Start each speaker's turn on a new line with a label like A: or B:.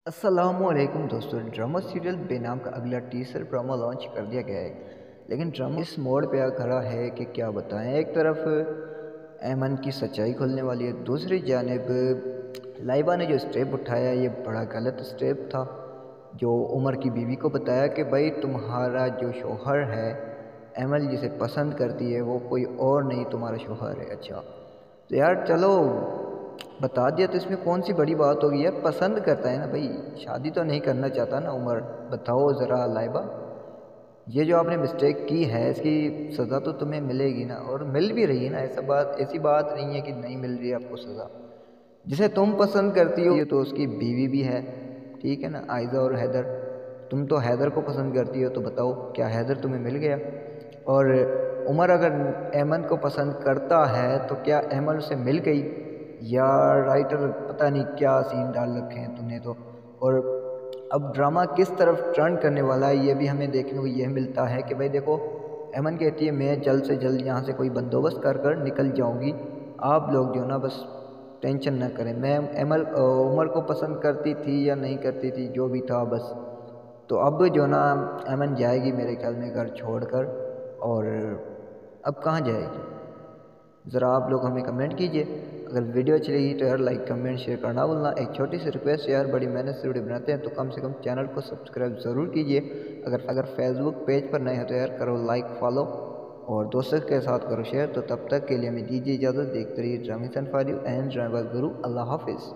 A: अस्सलामुअलैकुम दोस्तों, drama serial बेनाम का अगला टीजर प्रोमो लॉन्च कर दिया गया है। लेकिन ड्रामा इस मोड़ पे आ खड़ा है कि क्या बताएं। एक तरफ ऐमन की सच्चाई खुलने वाली है, दूसरी जानिब लाइबा ने जो स्टेप उठाया ये बड़ा गलत स्टेप था। जो उमर की बीवी को बताया कि भाई तुम्हारा जो शोहर है, एमल जिसे पसंद करती है, वो कोई और नहीं तुम्हारा शोहर है। अच्छा तो यार चलो बता दिया तो इसमें कौन सी बड़ी बात होगी यार, पसंद करता है ना भाई, शादी तो नहीं करना चाहता ना उमर। बताओ ज़रा लाइबा, ये जो आपने मिस्टेक की है इसकी सज़ा तो तुम्हें मिलेगी ना, और मिल भी रही है ना। ऐसी बात नहीं है कि नहीं मिल रही है आपको सज़ा। जिसे तुम पसंद करती हो ये तो उसकी बीवी भी है, ठीक है ना, आयज़ा और हैदर। तुम तो हैदर को पसंद करती हो, तो बताओ क्या हैदर तुम्हें मिल गया? और उमर अगर ऐमन को पसंद करता है तो क्या ऐमन उसे मिल गई? या राइटर पता नहीं क्या सीन डाल रखे हैं तुमने तो। और अब ड्रामा किस तरफ टर्न करने वाला है ये भी हमें देखने को यह मिलता है कि भाई देखो, ऐमन कहती है मैं जल्द से जल्द यहाँ से कोई बंदोबस्त कर कर निकल जाऊँगी, आप लोग जो ना बस टेंशन ना करें। मैं उमर को पसंद करती थी या नहीं करती थी, जो भी था बस। तो अब जो ना ऐमन जाएगी मेरे ख्याल में घर छोड़कर। और अब कहाँ जाएगी, ज़रा आप लोग हमें कमेंट कीजिए। अगर वीडियो अच्छी लगी तो यार लाइक कमेंट शेयर करना भूलना। एक छोटी सी रिक्वेस्ट यार, बड़ी मेहनत से वीडियो बनाते हैं तो कम से कम चैनल को सब्सक्राइब ज़रूर कीजिए। अगर फेसबुक पेज पर नए हो तो यार करो लाइक फॉलो, और दोस्तों के साथ करो शेयर। तो तब तक के लिए हमें दीजिए इजाज़त। देखते रहिए ड्रामिंग सन फॉर यू एंड ड्राइवर गुरु। अल्लाह हाफिज़।